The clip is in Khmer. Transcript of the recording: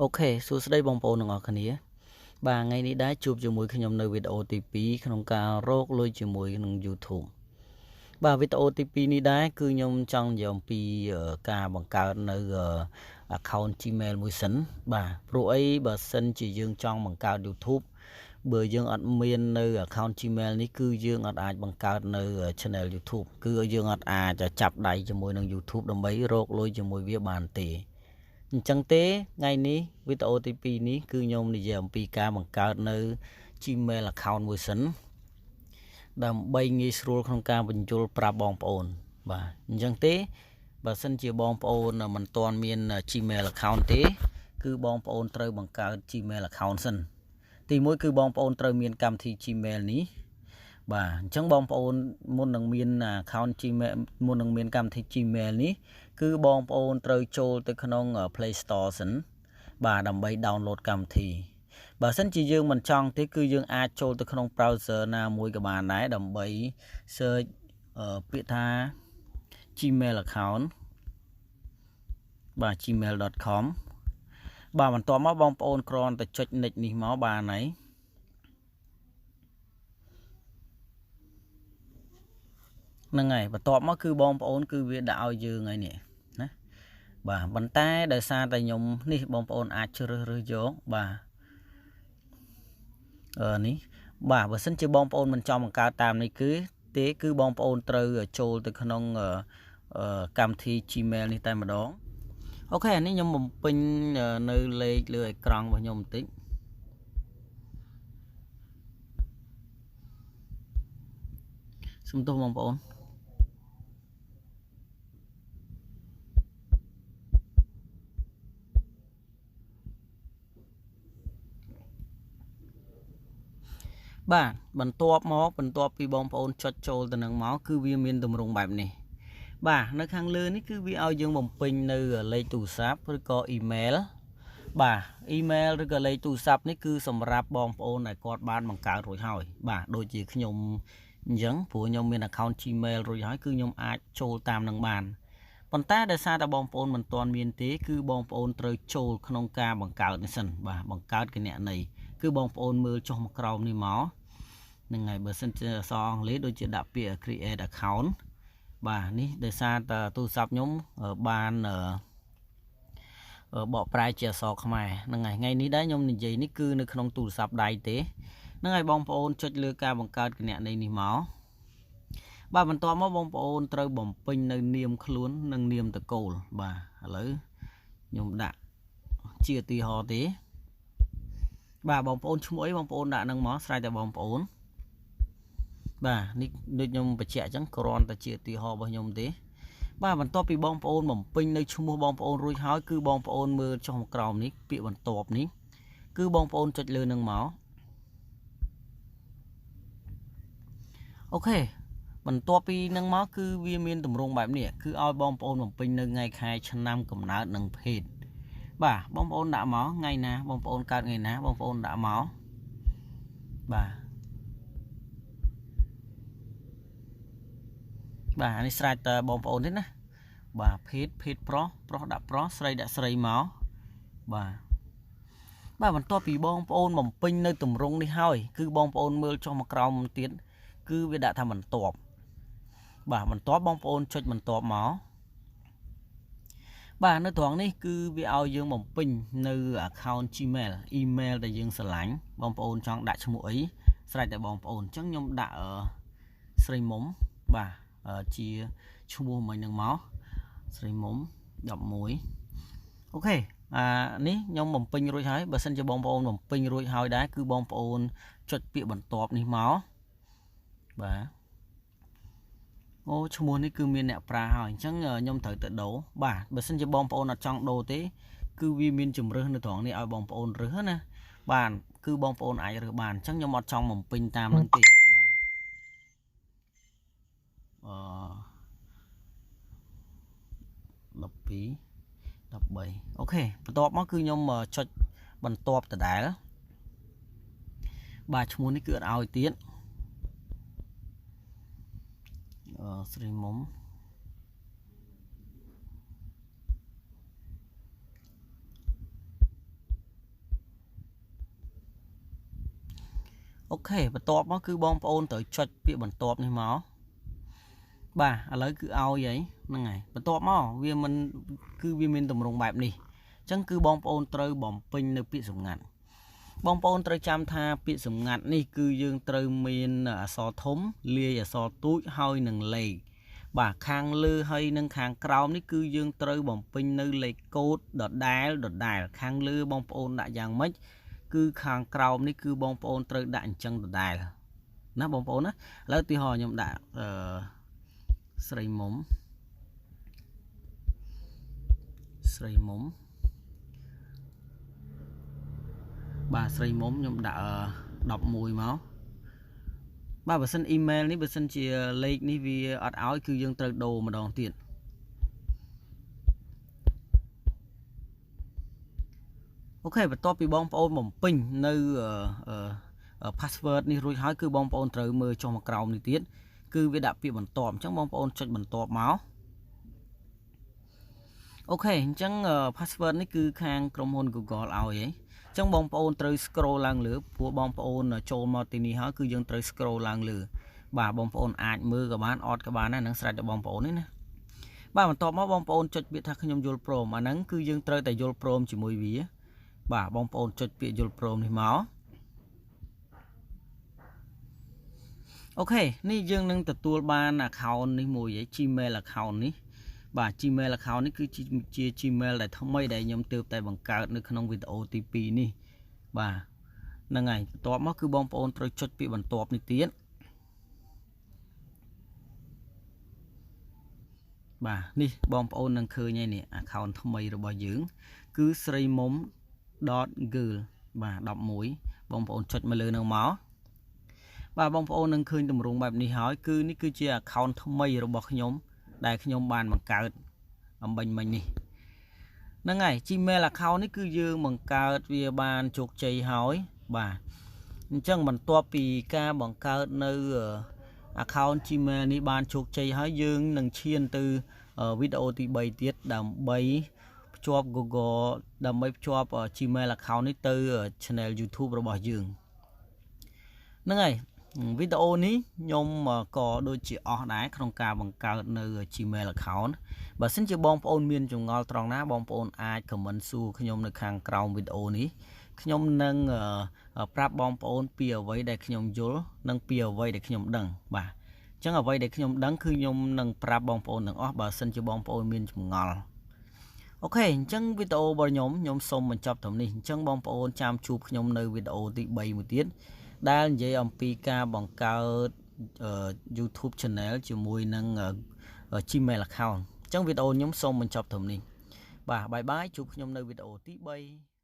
អូខេសួស្តីបងប្អូនទាំងអស់គ្នាបាទថ្ងៃនេះដែរជួបជាមួយខ្ញុំនៅវីដេអូទី2ក្នុងការរកលុយជាមួយនឹង YouTube បាទវីដេអូទី2នេះដែរគឺខ្ញុំចង់និយាយអំពីការបង្កើតនៅ account Gmail មួយសិនបាទព្រោះអីបើសិនជាយើងចង់បង្កើត YouTube បើយើងអត់មាននៅ account Gmail នេះគឺយើងអត់អាចបង្កើតនៅ channel YouTube គឺយើងអត់អាចចាប់ដៃជាមួយនឹង YouTube ដើម្បីរកលុយជាមួយវាបានទេអញ្ចឹងទេថ្ងៃនេះវីដេអូទី2នេះគឺខ្ញុំនិយាយអំពីការបង្កើតនៅ Gmail account មួយសិនដើម្បីងាយស្រួលក្នុងការបញ្ចូលប្រាប់បងប្អូនបាទអញ្ចឹងទេបើសិនជាបងប្អូនមិនទាន់មាន Gmail account ទេគឺបងប្អូនត្រូវបង្កើត Gmail account សិនទី1គឺបងប្អូនត្រូវមានកម្មវិធី Gmail នេះបាទអញ្ចឹងបងប្អូនមុននឹងមាន account Gmail មុននឹងមានកម្មវិធី Gmail នេះគឺបងប្អូនត្រូវចូលទៅក្នុង Play Store សិនបាទដើម្បី download កម្មវិធីបើសិនជាយើងមិនចង់ទេគឺយើងអាចចូលទៅក្នុង browser ណាមួយក៏បានដែរដើម្បី search ពាក្យថា Gmail account បាទ gmail.com បាទបន្ទាប់មកបងប្អូនគ្រាន់តែចុច nick នេះមកបានហើយហ្នឹងហើយបន្ទាប់មកគឺបងប្អូនគឺវាដាក់ឲ្យយើងហើយនេះណាបាទប៉ុន្តែដោយសារតែខ្ញុំនេះបងប្អូនអាចជ្រើសរើសយកបាទនេះបាទបើសិនជាបងប្អូនមិនចង់បង្កើតតាមនេះគឺបងប្អូនត្រូវចូលទៅក្នុងកម្មវិធី Gmail នេះតែម្ដងអូខេនេះខ្ញុំបំពេញនៅលេខលើអេក្រង់របស់ខ្ញុំបន្តិចសូមទោសបងប្អូនបាទបន្ទាប់ពីបងប្អូនចុចចូលទៅនឹងមកគឺវាមានទម្រង់បែបនេះបាទនៅខាងលើនេះគឺវាឲ្យយើងបំពេញនៅលេខទូរស័ព្ទឬក៏ email បាទ email ឬក៏លេខទូរស័ព្ទនេះគឺសម្រាប់បងប្អូនដែលគាត់បានបង្កើតរួចហើយបាទដូចជាខ្ញុំអញ្ចឹងព្រោះខ្ញុំមាន account Gmail រួចហើយគឺខ្ញុំអាចចូលតាមនឹងបានប៉ុន្តែដោយសារតែបងប្អូនមិនទាន់មានទេគឺបងប្អូនត្រូវចូលក្នុងការបង្កើតនេះសិនបាទបង្កើតគណនីគឺបងប្អូនមើលចុះមកក្រោមនេះមកហ្នឹងហើយបើសិនជាអក្សរអង់គ្លេសដូចជាដាក់ពាក្យ create account បាទនេះដោយសារតែទូរស័ព្ទខ្ញុំបានបកប្រែជាអក្សរខ្មែរហ្នឹងហើយថ្ងៃនេះដែរខ្ញុំនិយាយនេះគឺនៅក្នុងទូរស័ព្ទដៃទេហ្នឹងហើយបងប្អូនចុចលើការបង្កើតគណនីនេះមកបាទបន្ទាប់មកបងប្អូនត្រូវបំពេញនៅនាមខ្លួននិងនាមតកូលបាទឥឡូវខ្ញុំដាក់ជាឧទាហរណ៍ទេបាទបងប្អូនឈ្មោះអីបងប្អូនដាក់នឹងមកស្រេចតែបងប្អូនបាទនេះដូចខ្ញុំបញ្ជាក់អញ្ចឹងគ្រាន់តែជាឧទាហរណ៍របស់ខ្ញុំទេបាទបន្ទាប់ពីបងប្អូនបំពេញនៅឈ្មោះបងប្អូនរួចហើយគឺបងប្អូនមើលចុះមកក្រោមនេះពាក្យបន្ទាប់នេះគឺបងប្អូនចុចលើនឹងមកអូខេបន្ទាប់ពីនឹងមកគឺវាមានទម្រង់បែបនេះគឺឲ្យបងប្អូនបំពេញនៅថ្ងៃខែឆ្នាំកំណើតនិងភេទបាទបងប្អូនដាក់មកថ្ងៃណាបងប្អូនកើតថ្ងៃណាបងប្អូនដាក់មកបាទបាទនេះស្រេចតើបងប្អូនទេណាបាទភេទប្រុសដាក់ប្រុសស្រីដាក់ស្រីមកបាទបន្ទាប់ពីបងប្អូនបំពេញនៅទម្រង់នេះហើយគឺបងប្អូនមើលចុះមកក្រោមទៀតគឺវាដាក់ថាបន្ទាប់បាទបន្ទាប់បងប្អូនចុចបន្ទាប់មកបាទនៅត្រង់នេះគឺវាឲ្យយើងបំពេញនៅ account Gmail email ដែលយើងស្រឡាញ់បងប្អូនចង់ដាក់ឈ្មោះអីស្រេចតែបងប្អូនអញ្ចឹងខ្ញុំដាក់ស្រីមុំបាទជាឈ្មោះមិញនឹងមកស្រីមុំ11អូខេនេះខ្ញុំបំពេញរួចហើយបើសិនជាបងប្អូនបំពេញរួចហើយដែរគឺបងប្អូនចុចពាក្យបន្ទាប់នេះមកបាទអូឈ្មោះនេះគឺមានអ្នកប្រើហើយអញ្ចឹងខ្ញុំត្រូវទៅដូរបាទបើសិនជាបងប្អូនអត់ចង់ដូរទេគឺវាមានជំរើសនៅត្រង់នេះឲ្យបងប្អូនរើសណាបាទគឺបងប្អូនអាចរើសបានអញ្ចឹងខ្ញុំអត់ចង់បំពេញតាមនឹងទេបាទ12 13អូខេបន្ទាប់មកគឺខ្ញុំចុចបន្ទាប់ដដែលបាទឈ្មោះនេះគឺអត់ឲ្យទៀតស្រីមុំ okបន្ទាប់មកគឺបងប្អូនត្រូវចុចពាក្យបន្ទាប់នេះមកបាទឥឡូវគឺឲ្យអីហ្នឹងហើយបន្ទាប់មកវាមិនគឺវាមានទម្រង់បែបនេះអញ្ចឹងគឺបងប្អូនត្រូវបំពេញនៅពាក្យសម្ងាត់បងប្អូនត្រូវចាំថាពាក្យសម្ងាត់នេះគឺយើងត្រូវមានអក្សរធំលាយអក្សរទូចហើយនឹងលេខបាទខាងលើហើយនឹងខាងក្រោមនេះគឺយើងត្រូវបំពេញនៅលេខកូដដដែលខាងលើបងប្អូនដាក់យ៉ាងម៉េចគឺខាងក្រោមនេះគឺបងប្អូនត្រូវដាក់អញ្ចឹងដដែលណាបងប្អូនណាឥឡូវឧទាហរណ៍ខ្ញុំដាក់ស្រីមុំបាទស្រីមុំខ្ញុំដាក់11មកបាទបើសិនអ៊ីមែលនេះបើសិនជាលេខនេះវាអត់ឲ្យគឺយើងត្រូវដូរម្ដងទៀតអូខេបន្ទាប់ពីបងប្អូនបំពេញនៅ password នេះរួចហើយគឺបងប្អូនត្រូវមើលចុះមកក្រោមនេះទៀតគឺវាដាក់ពាក្យបន្ទាប់អញ្ចឹងបងប្អូនចុចបន្ទាប់មកអូខេអញ្ចឹង password នេះគឺខាងក្រុមហ៊ុន Google ឲ្យហីអញ្ចឹងបងប្អូនត្រូវ scroll ឡើងលើព្រោះបងប្អូនចូលមកទីនេះហើយគឺយើងត្រូវ scroll ឡើងលើបាទបងប្អូនអាចមើលក៏បានអត់ក៏បានដែរនឹងស្រេចដល់បងប្អូននេះណាបាទបន្ទាប់មកបងប្អូនចុចពាក្យថាខ្ញុំយល់ព្រមអាហ្នឹងគឺយើងត្រូវតែយល់ព្រមជាមួយវាបាទបងប្អូនចុចពាក្យយល់ព្រមនេះមកអូខេនេះយើងនឹងទទួលបាន account នេះមួយ Gmail account នេះបាទ Gmail account នេះគឺជា Gmail ដែលថ្មីដែលខ្ញុំទើបតែបង្កើតនៅក្នុងវីដេអូទី2នេះបាទហ្នឹងហើយបន្ទាប់មកគឺបងប្អូនត្រូវចុចពាក្យបន្ទាប់នេះទៀតបាទនេះបងប្អូននឹងឃើញហើយនេះ account ថ្មីរបស់យើងគឺស្រីមុំ .girl បាទ11បងប្អូនចុចមកលើនឹងមកបាទបងប្អូននឹងឃើញទម្រង់បែបនេះហើយគឺនេះគឺជា account ថ្មីរបស់ខ្ញុំដែលខ្ញុំបានបង្កើតអំបញ្ញមិញនេះហ្នឹងហើយ Gmail account នេះគឺយើងបង្កើតវាបានជោគជ័យហើយបាទអញ្ចឹងបន្ទាប់ពីការបង្កើតនៅ account Gmail នេះបានជោគជ័យហើយយើងនឹងឈានទៅវីដេអូទី3ទៀតដើម្បីភ្ជាប់ Google ដើម្បីភ្ជាប់ Gmail account នេះទៅ channel YouTube របស់យើងហ្នឹងហើយវីដេអូនេះខ្ញុំក៏ដូចជាអស់ដែរក្នុងការបង្កើតនៅ Gmail account បើសិនជាបងប្អូនមានចម្ងល់ត្រង់ណាបងប្អូនអាច comment សួរខ្ញុំនៅខាងក្រោមវីដេអូនេះខ្ញុំនឹងប្រាប់បងប្អូនពីអ្វីដែលខ្ញុំយល់និងពីអ្វីដែលខ្ញុំដឹងបាទអញ្ចឹងអ្វីដែលខ្ញុំដឹងគឺខ្ញុំនឹងប្រាប់បងប្អូនទាំងអស់បើសិនជាបងប្អូនមានចម្ងល់អូខេអញ្ចឹងវីដេអូរបស់ខ្ញុំសូមបញ្ចប់ត្រឹមនេះអញ្ចឹងបងប្អូនចាំជួបខ្ញុំនៅវីដេអូទី3មួយទៀតដែលនិយាយអំពីការបង្កើត YouTube Channel ជាមួយនឹង Gmail account អញ្ចឹងវីដេអូខ្ញុំសូមបញ្ចប់ត្រឹមនេះបាទបាយបាយជួបខ្ញុំនៅវីដេអូទី3